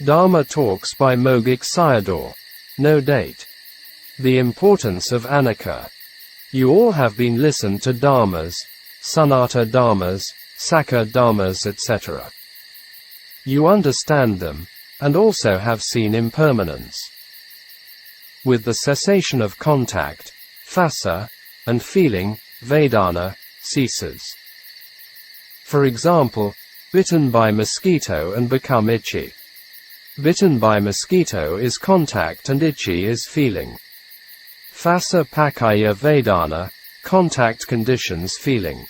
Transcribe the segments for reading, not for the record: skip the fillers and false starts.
Dhamma talks by Mogok Sayadaw. No date. The importance of Anicca. You all have been listened to Dhammas, Sunatta Dhammas, Sakka Dhammas, etc. You understand them, and also have seen impermanence. With the cessation of contact, phassa, and feeling, Vedana, ceases. For example, bitten by mosquito and become itchy. Bitten by mosquito is contact and itchy is feeling. Phassa paccaya Vedana, contact conditions feeling.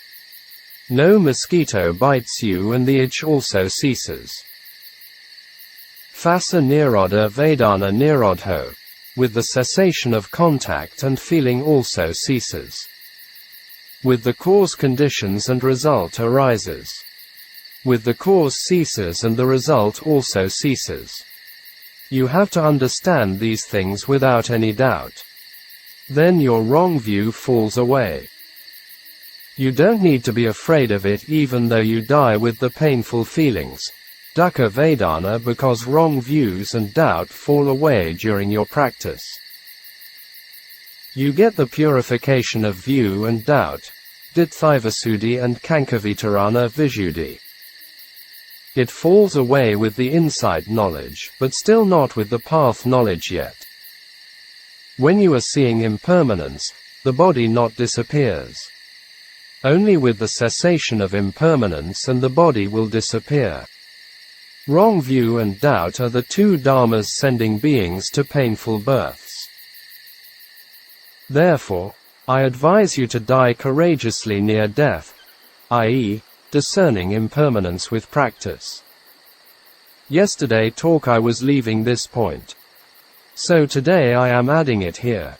No mosquito bites you and the itch also ceases. Phassa nirodha Vedana nirodho. With the cessation of contact and feeling also ceases. With the cause conditions and result arises. With the cause ceases and the result also ceases. You have to understand these things without any doubt. Then your wrong view falls away. You don't need to be afraid of it even though you die with the painful feelings, Dukkha Vedana, because wrong views and doubt fall away during your practice. You get the purification of view and doubt, Ditthivasuddhi and Kankavitarana Visuddhi. It falls away with the insight knowledge, but still not with the path knowledge yet. When you are seeing impermanence, the body not disappears. Only with the cessation of impermanence and the body will disappear. Wrong view and doubt are the two dharmas sending beings to painful births. Therefore, I advise you to die courageously near death, i.e., discerning impermanence with practice. Yesterday talk I was leaving this point. So today I am adding it here.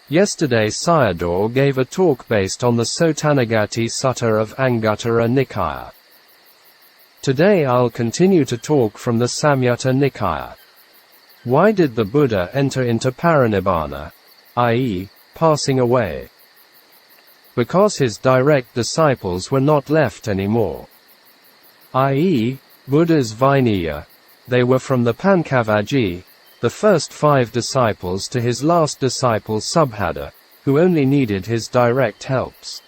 Yesterday Sayadaw gave a talk based on the Sotanagati Sutta of Anguttara Nikaya. Today I'll continue to talk from the Samyutta Nikaya. Why did the Buddha enter into Parinibbāna, i.e., passing away? Because his direct disciples were not left anymore. I.e., Buddha's Vinaya, they were from the Pancavaji, the first 5 disciples to his last disciple Subhadda, who only needed his direct helps.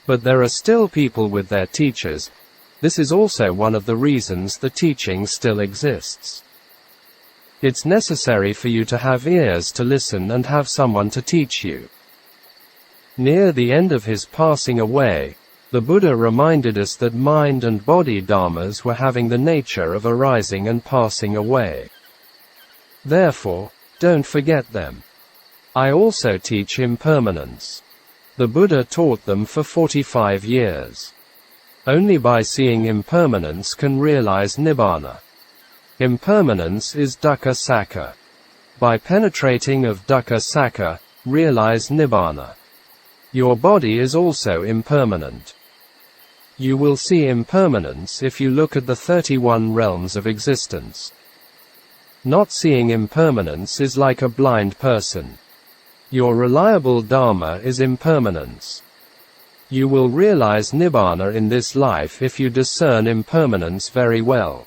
But there are still people with their teachers. This is also one of the reasons the teaching still exists. It's necessary for you to have ears to listen and have someone to teach you. Near the end of his passing away, the Buddha reminded us that mind and body dharmas were having the nature of arising and passing away. Therefore, don't forget them. I also teach impermanence. The Buddha taught them for 45 years. Only by seeing impermanence can realize Nibbāna. Impermanence is Dukkha Sakka. By penetrating of Dukkha Sakka, realize Nibbāna. Your body is also impermanent. You will see impermanence if you look at the 31 realms of existence. Not seeing impermanence is like a blind person. Your reliable Dharma is impermanence. You will realize Nibbāna in this life if you discern impermanence very well.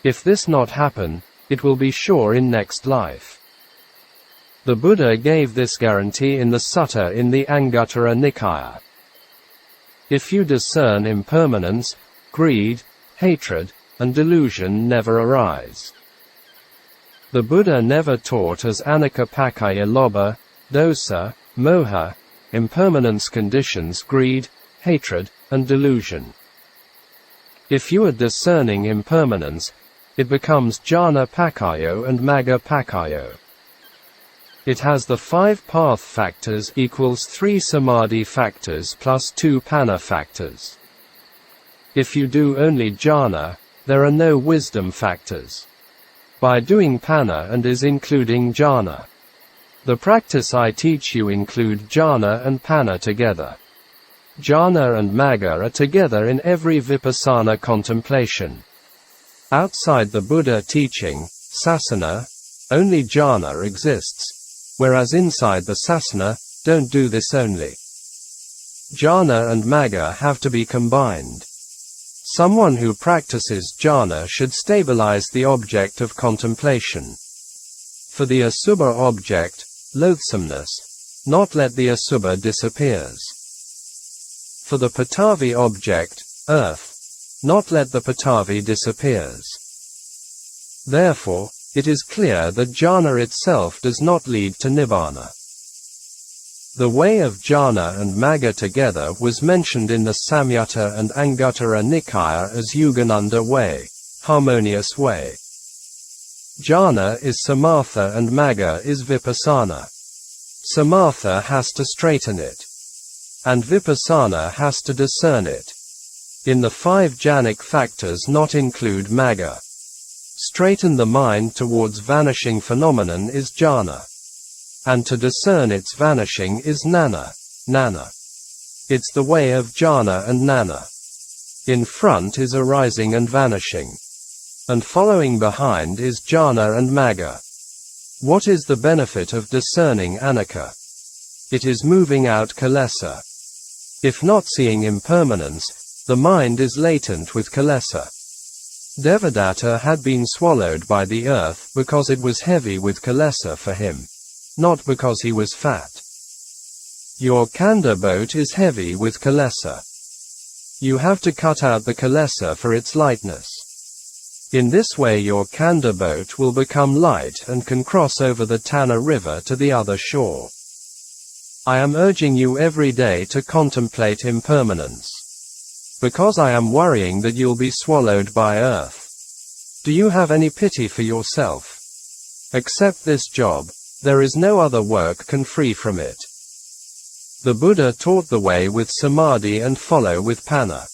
If this not happen, it will be sure in next life. The Buddha gave this guarantee in the Sutta in the Anguttara Nikaya. If you discern impermanence, greed, hatred, and delusion never arise. The Buddha never taught as Anicca paccaya lobha, dosa, moha, impermanence conditions greed, hatred, and delusion. If you are discerning impermanence, it becomes jhana paccayo and magga paccayo. It has the 5 path factors equals 3 samadhi factors plus 2 panna factors. If you do only jhana, there are no wisdom factors. By doing panna and is including jhana. The practice I teach you include jhana and panna together. Jhana and magga are together in every vipassana contemplation. Outside the Buddha teaching, sasana, only jhana exists, whereas inside the sasana, don't do this only. Jhana and magga have to be combined. Someone who practices jhana should stabilize the object of contemplation. For the asubha object, loathsomeness, not let the asubha disappears. For the patavi object, earth, not let the patavi disappears. Therefore, it is clear that jhana itself does not lead to Nibbāna. The way of jhana and magga together was mentioned in the Samyutta and Anguttara Nikaya as Yogananda way, harmonious way. Jhana is samatha and magga is vipassana. Samatha has to straighten it, and vipassana has to discern it. In the 5 jhanic factors not include magga. Straighten the mind towards vanishing phenomenon is jhana, and to discern its vanishing is nana. It's the way of jhana and nana. In front is arising and vanishing, and following behind is jhana and magga. What is the benefit of discerning anicca? It is moving out kilesa. If not seeing impermanence, the mind is latent with kilesa. Devadatta had been swallowed by the earth because it was heavy with kilesa for him, not because he was fat. Your kanda boat is heavy with kilesa. You have to cut out the kilesa for its lightness. In this way your kanda boat will become light and can cross over the Tanna river to the other shore. I am urging you every day to contemplate impermanence, because I am worrying that you'll be swallowed by earth. Do you have any pity for yourself? Accept this job, there is no other work can free from it. The Buddha taught the way with samadhi and follow with panna.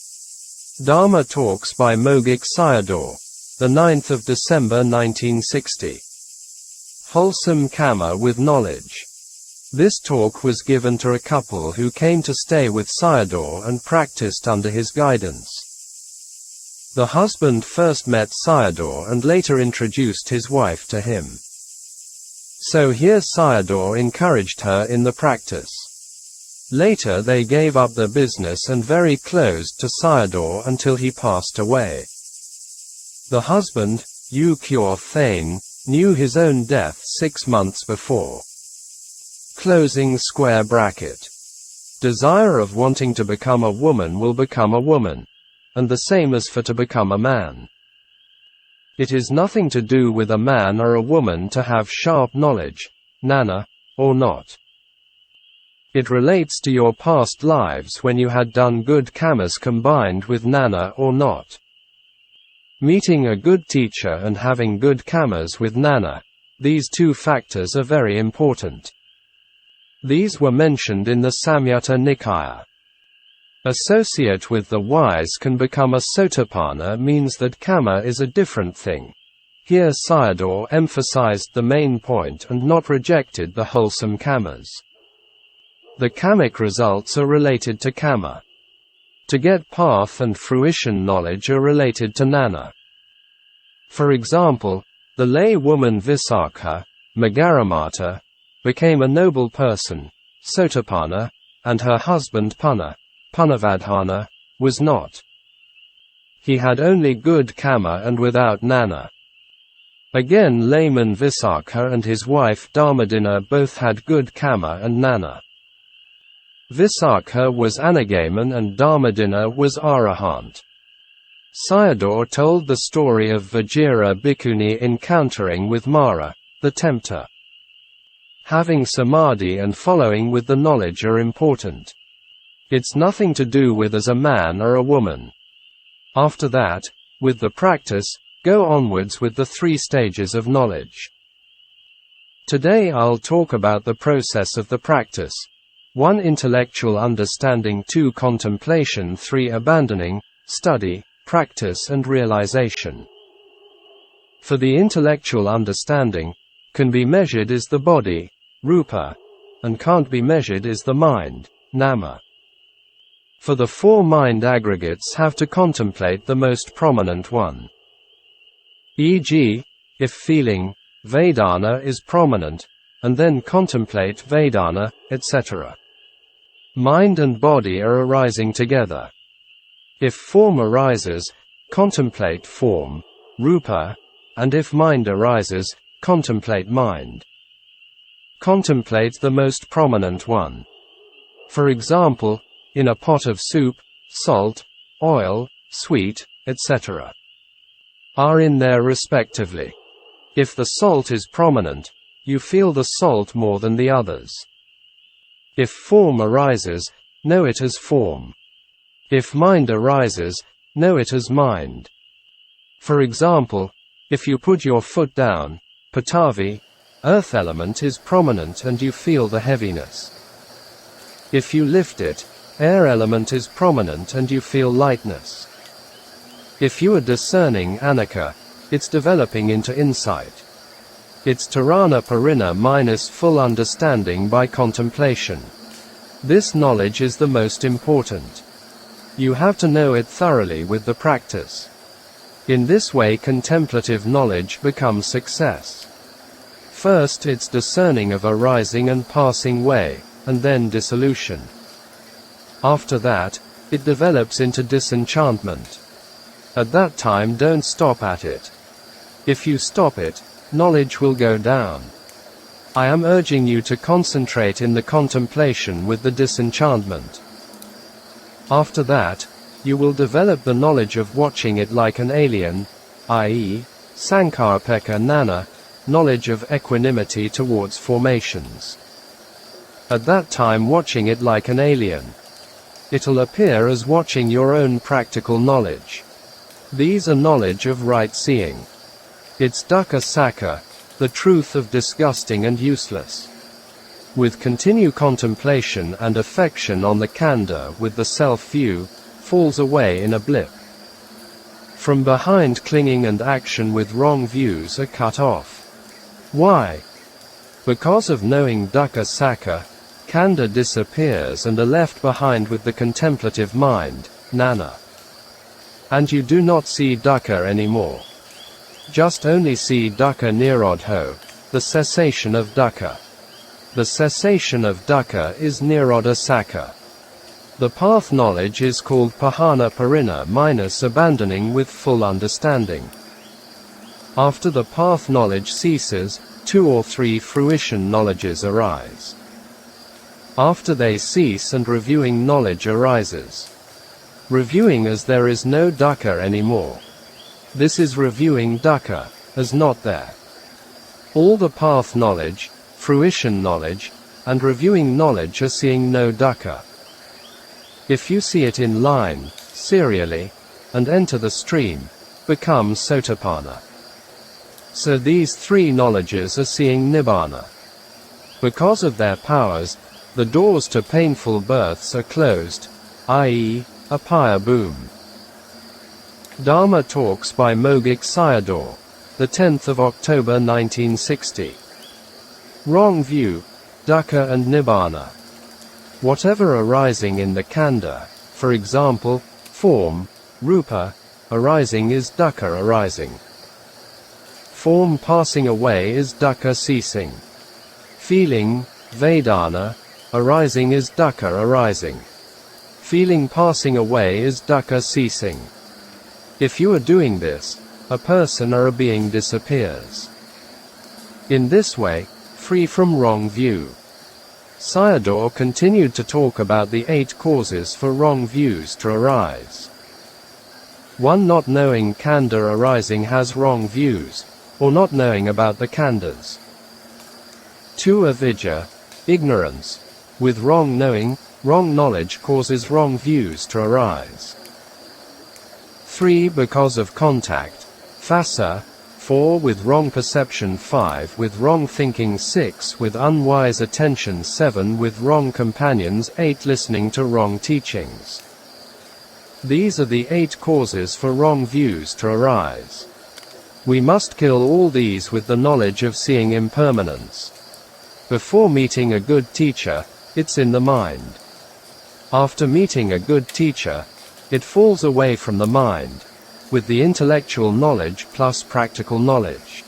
Dhamma talks by Mogok Sayadaw, the 9th of December 1960. Wholesome Kamma with knowledge. This talk was given to a couple who came to stay with Sayadaw and practiced under his guidance. The husband first met Sayadaw and later introduced his wife to him. So here Sayadaw encouraged her in the practice. Later they gave up their business and very close to Sayadaw until he passed away. The husband, U Kyor Thane, knew his own death 6 months before. Closing square bracket. Desire of wanting to become a woman will become a woman, and the same as for to become a man. It is nothing to do with a man or a woman to have sharp knowledge, nana, or not. It relates to your past lives when you had done good kammas combined with nana or not. Meeting a good teacher and having good kammas with nana, these 2 factors are very important. These were mentioned in the Samyutta Nikaya. Associate with the wise can become a sotapanna means that kamma is a different thing. Here Sayadaw emphasized the main point and not rejected the wholesome kammas. The kammic results are related to kamma. To get path and fruition knowledge are related to nana. For example, the lay woman Visakha, Magaramata, became a noble person, Sotapanna, and her husband Punna, Punnavadhana, was not. He had only good kamma and without nana. Again layman Visakha and his wife Dharmadina both had good kamma and nana. Visakha was Anagaman and Dharmadina was Arahant. Sayadaw told the story of Vajira Bhikkhuni encountering with Mara, the tempter. Having samadhi and following with the knowledge are important. It's nothing to do with as a man or a woman. After that, with the practice, go onwards with the 3 stages of knowledge. Today I'll talk about the process of the practice. 1 Intellectual understanding, 2 Contemplation, 3 Abandoning, study, practice and realization. For the intellectual understanding, can be measured is the body, rupa, and can't be measured is the mind, nama. For the 4 mind aggregates have to contemplate the most prominent one. E.g., if feeling, Vedana is prominent, and then contemplate Vedana, etc. Mind and body are arising together. If form arises, contemplate form, rupa, and if mind arises, contemplate mind. Contemplate the most prominent one. For example, in a pot of soup, salt, oil, sweet, etc. are in there respectively. If the salt is prominent, you feel the salt more than the others. If form arises, know it as form. If mind arises, know it as mind. For example, if you put your foot down, patavi, earth element is prominent and you feel the heaviness. If you lift it, air element is prominent and you feel lightness. If you are discerning anicca, it's developing into insight. It's tarana parina minus full understanding by contemplation. This knowledge is the most important. You have to know it thoroughly with the practice. In this way contemplative knowledge becomes success. First it's discerning of arising and passing way, and then dissolution. After that, it develops into disenchantment. At that time don't stop at it. If you stop it, knowledge will go down. I am urging you to concentrate in the contemplation with the disenchantment. After that, you will develop the knowledge of watching it like an alien, i.e., sankarapeka nana, knowledge of equanimity towards formations. At that time watching it like an alien, it'll appear as watching your own practical knowledge. These are knowledge of right seeing. It's dukkha sakka, the truth of disgusting and useless. With continued contemplation and affection on the khandha with the self-view, falls away in a blip. From behind clinging and action with wrong views are cut off. Why? Because of knowing dukkha sakka, khandha disappears and are left behind with the contemplative mind, nana. And you do not see dukkha anymore. Just only see dukkha nirodho, the cessation of dukkha. The cessation of dukkha is nirodha sakka. The path knowledge is called pahana parina minus abandoning with full understanding. After the path knowledge ceases, 2 or 3 fruition knowledges arise. After they cease and reviewing knowledge arises. Reviewing as there is no dukkha anymore. This is reviewing dukkha, as not there. All the path knowledge, fruition knowledge, and reviewing knowledge are seeing no dukkha. If you see it in line, serially, and enter the stream, become sotapanna. So these 3 knowledges are seeing Nibbāna. Because of their powers, the doors to painful births are closed, i.e., apaya boom. Dhamma Talks by Mogok Sayadaw, the 10th of October 1960. Wrong view, dukkha and Nibbāna. Whatever arising in the khandha, for example, form, rupa, arising is dukkha arising. Form passing away is dukkha ceasing. Feeling, vedana, arising is dukkha arising. Feeling passing away is dukkha ceasing. If you are doing this, a person or a being disappears. In this way, free from wrong view. Sayadaw continued to talk about the 8 causes for wrong views to arise. 1. Not knowing khandha arising has wrong views, or not knowing about the khandhas. 2. Avidya, ignorance, with wrong knowing, wrong knowledge causes wrong views to arise. 3. Because of contact, phassa. 4. With wrong perception. 5. With wrong thinking. 6. With unwise attention. 7. With wrong companions. 8. Listening to wrong teachings. These are the 8 causes for wrong views to arise. We must kill all these with the knowledge of seeing impermanence. Before meeting a good teacher, it's in the mind. After meeting a good teacher, it falls away from the mind, with the intellectual knowledge plus practical knowledge.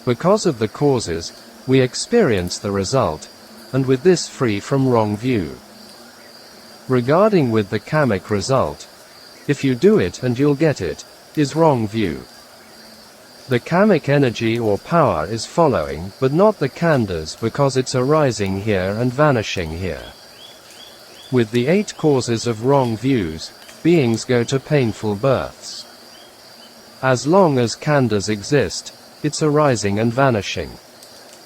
Because of the causes, we experience the result, and with this free from wrong view. Regarding with the kammic result, if you do it and you'll get it, is wrong view. The kamic energy or power is following, but not the khandhas, because it's arising here and vanishing here. With the 8 causes of wrong views, beings go to painful births. As long as khandhas exist, it's arising and vanishing.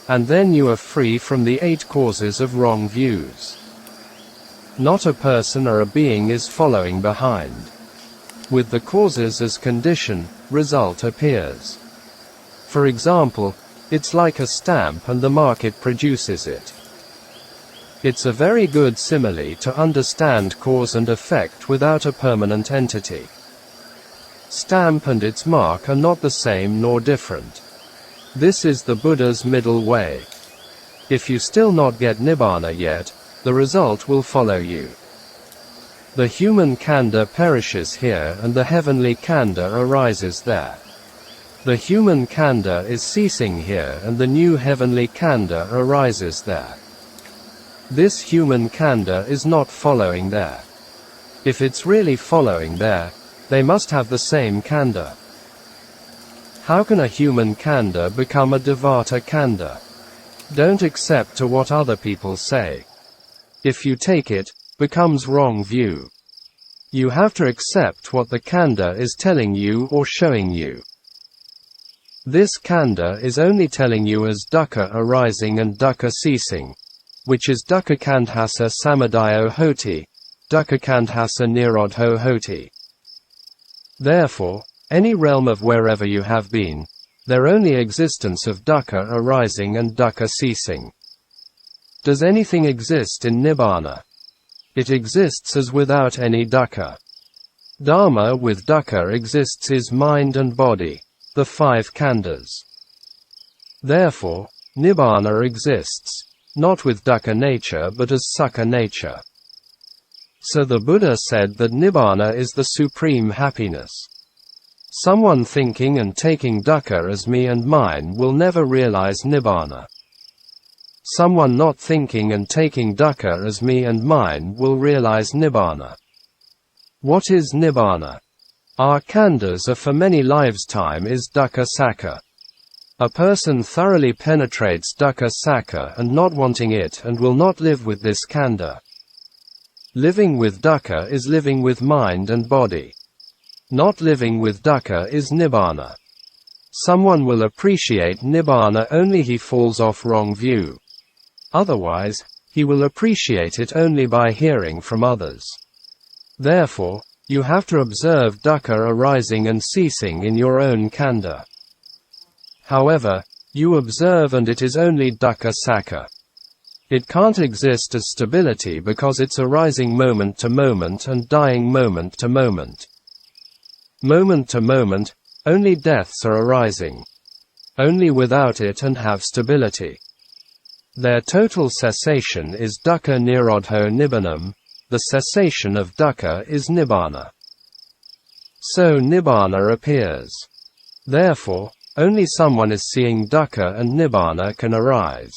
And then you are free from the 8 causes of wrong views. Not a person or a being is following behind. With the causes as condition, result appears. For example, it's like a stamp and the market produces it. It's a very good simile to understand cause and effect without a permanent entity. Stamp and its mark are not the same nor different. This is the Buddha's middle way. If you still not get Nibbāna yet, the result will follow you. The human khandha perishes here and the heavenly khandha arises there. The human khandha is ceasing here and the new heavenly khandha arises there. This human khandha is not following there. If it's really following there, they must have the same khandha. How can a human khandha become a devata khandha? Don't accept to what other people say. If you take it, becomes wrong view. You have to accept what the khandha is telling you or showing you. This khandha is only telling you as dukkha arising and dukkha ceasing, which is dukkha khandhasa samadayo hoti, dukkha khandhasa nirodho hoti. Therefore, any realm of wherever you have been, their only existence of dukkha arising and dukkha ceasing. Does anything exist in Nibbāna? It exists as without any dukkha. Dhamma with dukkha exists is mind and body, the 5 khandhas. Therefore, Nibbāna exists, not with dukkha nature but as sukha nature. So the Buddha said that Nibbāna is the supreme happiness. Someone thinking and taking dukkha as me and mine will never realize Nibbāna. Someone not thinking and taking dukkha as me and mine will realize Nibbāna. What is Nibbāna? Our khandhas are for many lives' time is dukkha sakha. A person thoroughly penetrates dukkha sakha and not wanting it and will not live with this khandha. Living with dukkha is living with mind and body. Not living with dukkha is Nibbāna. Someone will appreciate Nibbāna only he falls off wrong view. Otherwise, he will appreciate it only by hearing from others. Therefore, you have to observe dukkha arising and ceasing in your own khandha. However, you observe and it is only dukkha sakha. It can't exist as stability because it's arising moment to moment and dying moment to moment. Moment to moment, only deaths are arising. Only without it and have stability. Their total cessation is dukkha nirodho nibbānam, the cessation of dukkha is Nibbāna. So Nibbāna appears. Therefore, only someone is seeing dukkha and Nibbāna can arise.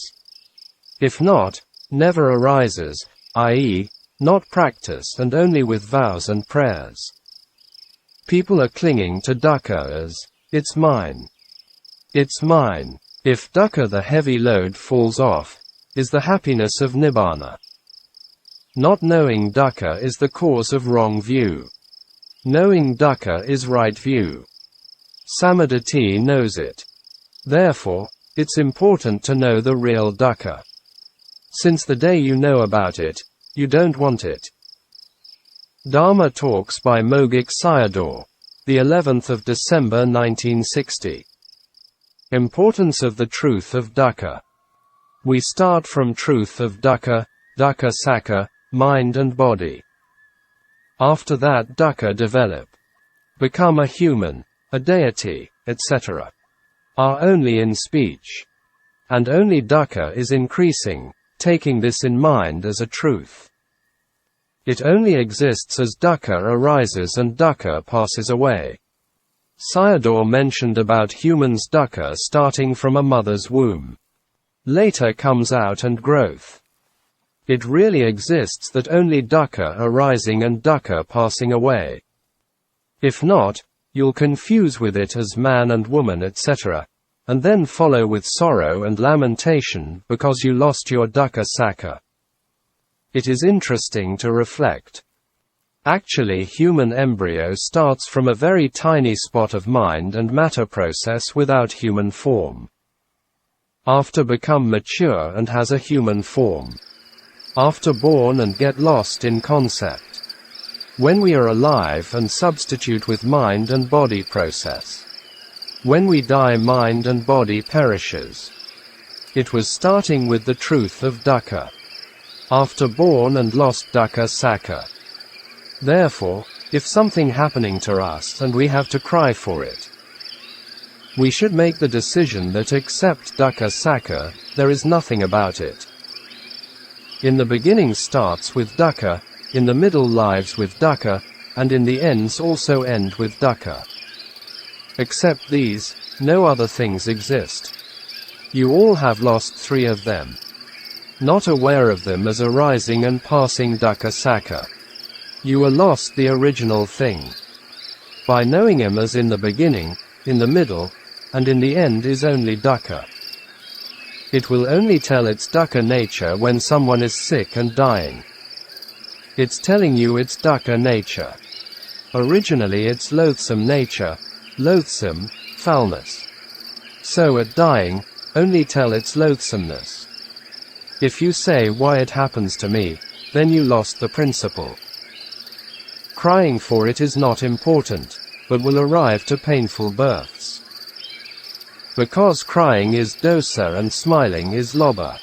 If not, never arises, i.e., not practiced and only with vows and prayers. People are clinging to dukkha as, it's mine. It's mine. If dukkha the heavy load falls off, is the happiness of Nibbāna. Not knowing dukkha is the cause of wrong view. Knowing dukkha is right view. Samadhi knows it. Therefore, it's important to know the real dukkha. Since the day you know about it, you don't want it. Dhamma Talks by Mogok Sayadaw, the 11th of December 1960. Importance of the truth of dukkha. We start from truth of dukkha, dukkha sakha, mind and body. After that dukkha develop. Become a human, a deity, etc. Are only in speech. And only dukkha is increasing, taking this in mind as a truth. It only exists as dukkha arises and dukkha passes away. Sayadaw mentioned about humans' dukkha starting from a mother's womb. Later comes out and growth. It really exists that only dukkha arising and dukkha passing away. If not, you'll confuse with it as man and woman etc., and then follow with sorrow and lamentation because you lost your dukkha sakka. It is interesting to reflect. Actually, human embryo starts from a very tiny spot of mind and matter process without human form. After become mature and has a human form. After born and get lost in concept. When we are alive and substitute with mind and body process. When we die, mind and body perishes. It was starting with the truth of dukkha. After born and lost dukkha sakka. Therefore, if something happening to us and we have to cry for it, we should make the decision that except dukkha sakka, there is nothing about it. In the beginning starts with dukkha, in the middle lives with dukkha, and in the ends also end with dukkha. Except these, no other things exist. You all have lost three of them. Not aware of them as arising and passing dukkha sakka. You are lost the original thing. By knowing him as in the beginning, in the middle, and in the end is only dukkha. It will only tell its dukkha nature when someone is sick and dying. It's telling you its dukkha nature. Originally its loathsome nature, loathsome, foulness. So at dying, only tell its loathsomeness. If you say why it happens to me, then you lost the principle. Crying for it is not important, but will arrive to painful births. Because crying is dosa and smiling is lobha.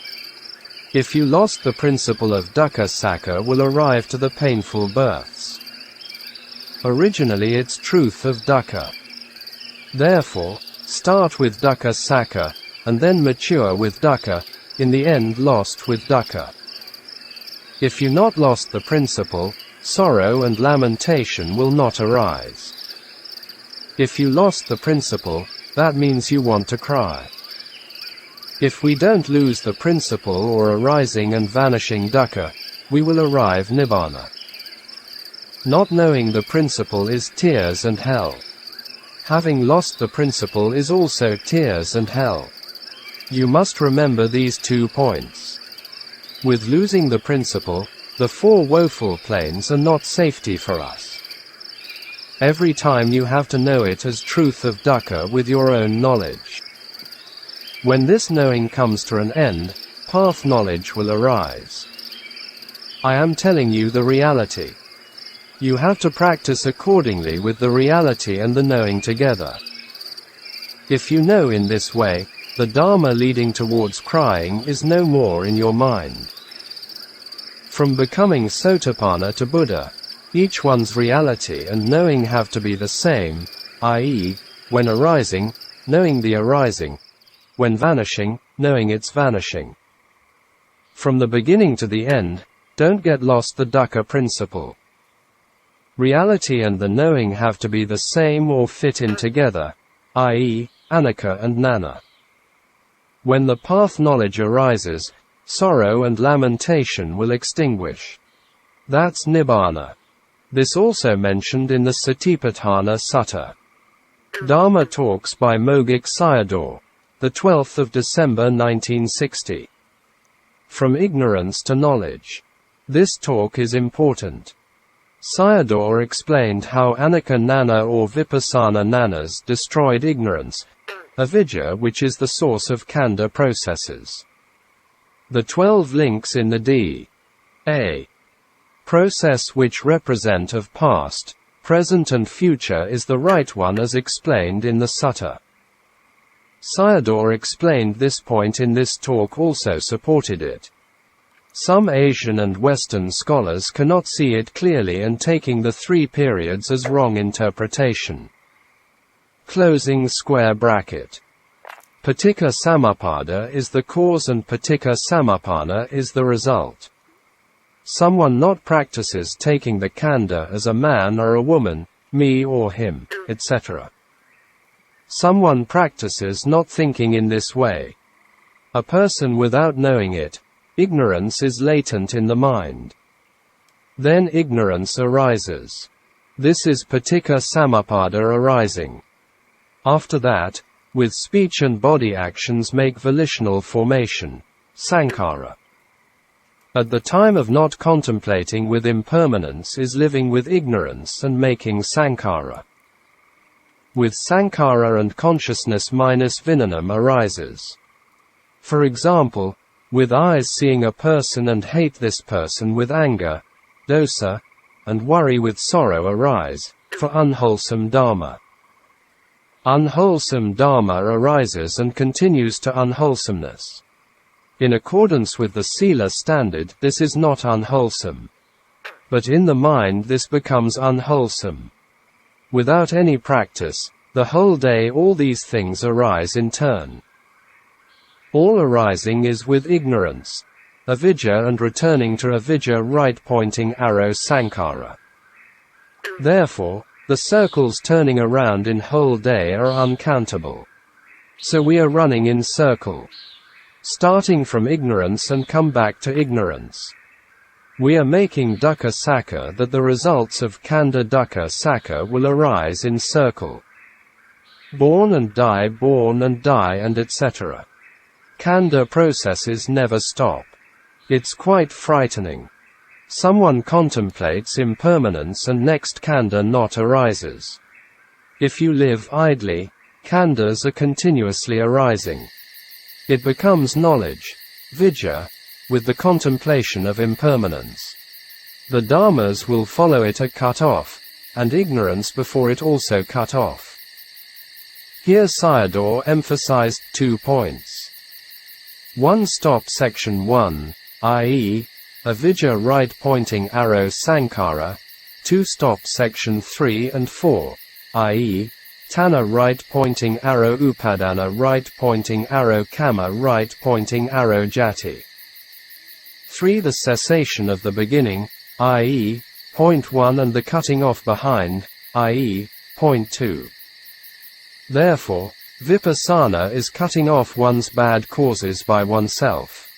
If you lost the principle of dukkha sakka, will arrive to the painful births. Originally it's truth of dukkha. Therefore, start with dukkha sakka, and then mature with dukkha, in the end lost with dukkha. If you not lost the principle, sorrow and lamentation will not arise. If you lost the principle, that means you want to cry. If we don't lose the principle or arising and vanishing dukkha, we will arrive Nibbāna. Not knowing the principle is tears and hell. Having lost the principle is also tears and hell. You must remember these 2 points. With losing the principle, the 4 woeful planes are not safety for us. Every time you have to know it as truth of dukkha with your own knowledge. When this knowing comes to an end, path knowledge will arise. I am telling you the reality. You have to practice accordingly with the reality and the knowing together. If you know in this way, the Dhamma leading towards crying is no more in your mind. From becoming Sotapanna to Buddha, each one's reality and knowing have to be the same, i.e., when arising, knowing the arising, when vanishing, knowing its vanishing. From the beginning to the end, don't get lost the dukkha principle. Reality and the knowing have to be the same or fit in together, i.e., Anicca and Nana. When the path knowledge arises, sorrow and lamentation will extinguish. That's Nibbāna. This also mentioned in the Satipatthana Sutta. Dhamma Talks by Mogok Sayadaw, the 12th of December 1960. From Ignorance to Knowledge. This talk is important. Sayadaw explained how Anicca Nana or Vipassana Nanas destroyed ignorance, avidya, which is the source of khandha processes. The 12 links in the D.A. process which represent of past, present and future is the right one as explained in the sutta. Sayadaw explained this point in this talk, also supported it. Some Asian and Western scholars cannot see it clearly and taking the 3 periods as wrong interpretation. Closing square bracket. Paticca Samuppada is the cause and Paticca Samuppanna is the result. Someone not practices taking the khandha as a man or a woman, me or him, etc. Someone practices not thinking in this way. A person without knowing it, ignorance is latent in the mind. Then ignorance arises. This is paticca samuppada arising. After that, with speech and body actions make volitional formation, sankhara. At the time of not contemplating with impermanence is living with ignorance and making sankhara. With sankhara and consciousness minus vijnanam arises. For example, with eyes seeing a person and hate this person with anger, dosa, and worry with sorrow arise, for unwholesome Dhamma. Unwholesome Dhamma arises and continues to unwholesomeness. In accordance with the Sila standard, this is not unwholesome. But in the mind this becomes unwholesome. Without any practice, the whole day all these things arise in turn. All arising is with ignorance, avidya, and returning to avidya right pointing arrow sankhara. Therefore, the circles turning around in whole day are uncountable. So we are running in circle. Starting from ignorance and come back to ignorance. We are making dukkha sakka that the results of khandha dukkha sakka will arise in circle. Born and die and etc. Khandha processes never stop. It's quite frightening. Someone contemplates impermanence and next khandha not arises. If you live idly, khandhas are continuously arising. It becomes knowledge, vidya, with the contemplation of impermanence. The dharmas will follow it are cut off, and ignorance before it also cut off. Here Sayadaw emphasized 2 points. 1 stop section 1, i.e., avidya right pointing arrow sankhara, 2 stop section 3 and 4, i.e., Tanha right pointing arrow upadana right pointing arrow kamma right pointing arrow jati. 3 the cessation of the beginning, i.e., point 1 and the cutting off behind, i.e., point 2. Therefore, vipassana is cutting off one's bad causes by oneself.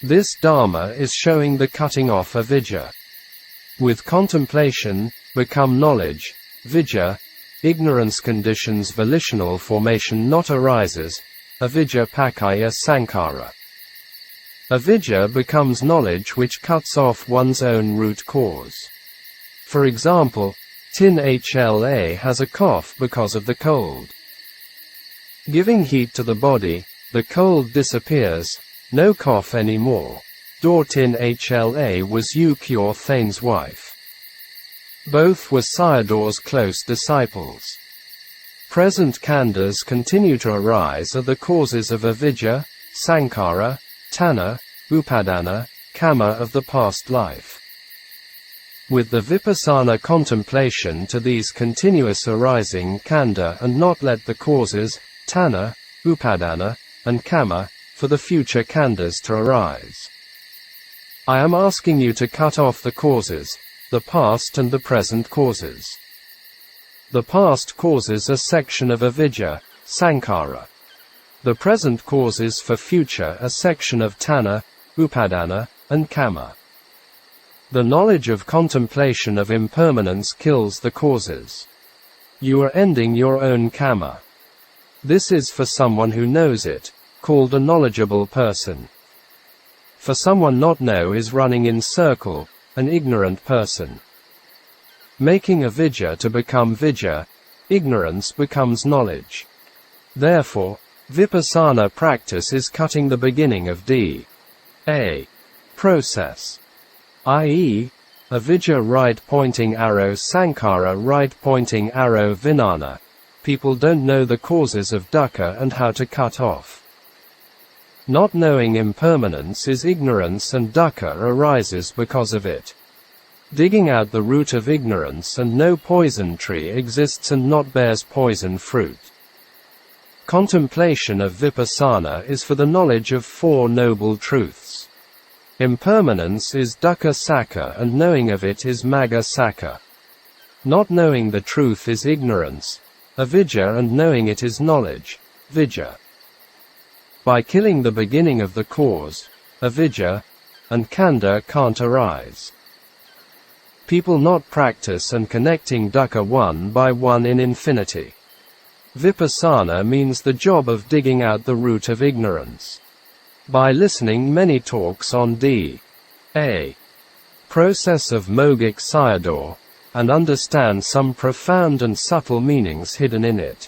This Dhamma is showing the cutting off avidya. With contemplation, become knowledge, vidya, ignorance conditions volitional formation not arises, avidya pakaya sankhara. Avidya becomes knowledge which cuts off one's own root cause. For example, Tin Hla has a cough because of the cold. Giving heat to the body, the cold disappears, no cough anymore. Tin Hla was U Kyor Thain's wife. Both were Sayadaw's close disciples. Present khandhas continue to arise are the causes of avidya, sankhara, tanha, upadana, kamma of the past life. With the vipassana contemplation to these continuous arising khandha and not let the causes, tanha, upadana, and kamma, for the future khandhas to arise. I am asking you to cut off the causes, the past and the present causes. The past causes a section of avidya, sankhara. The present causes for future a section of tanha, upadana, and kamma. The knowledge of contemplation of impermanence kills the causes. You are ending your own kamma. This is for someone who knows it, called a knowledgeable person. For someone not know is running in circle, an ignorant person. Making avidya to become vidya, ignorance becomes knowledge. Therefore, vipassana practice is cutting the beginning of a process. I.e., avidya right pointing arrow sankhara right pointing arrow vijnana. People don't know the causes of dukkha and how to cut off. Not knowing impermanence is ignorance and dukkha arises because of it. Digging out the root of ignorance and no poison tree exists and not bears poison fruit. Contemplation of vipassana is for the knowledge of 4 noble truths. Impermanence is dukkha sakka and knowing of it is magga sakka. Not knowing the truth is ignorance, avidya, and knowing it is knowledge, vidya. By killing the beginning of the cause, avidya, and khandha can't arise. people not practice and connecting dukkha one by one in infinity. Vipassana means the job of digging out the root of ignorance. By listening many talks on D.A. process of Mogok Sayadaw, and understand some profound and subtle meanings hidden in it.